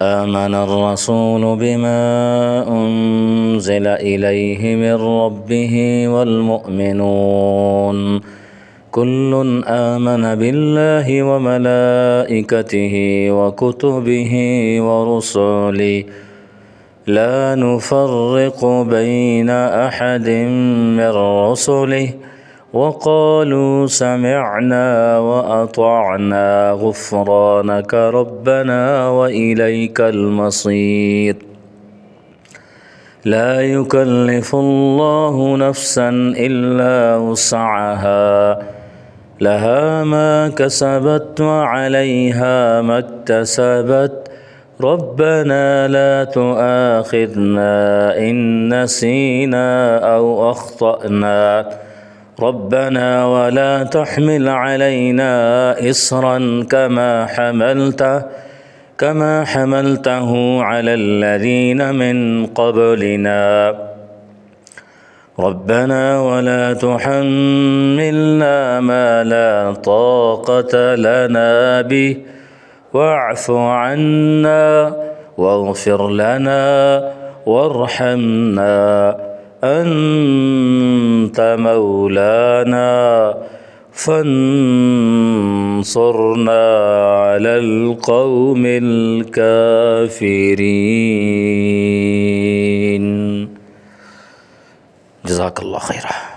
آمن الرسول بما أنزل إليه من ربه والمؤمنون كل آمن بالله وملائكته وكتبه ورسله لا نفرق بين أحد من رسله وقالوا سمعنا وأطعنا غفرانك ربنا وإليك المصير. لا يكلف الله نفسا إلا وسعها لها ما كسبت وعليها ما اكتسبت ربنا لا تؤاخذنا إن نسينا أو أخطأنا ربنا ولا تحمل علينا إصرا كما حملته على الذين من قبلنا ربنا ولا تحملنا ما لا طاقة لنا به واعف عنا واغفر لنا وارحمنا أنت مولانا فانصرنا على القوم الكافرين. جزاك الله خيرا.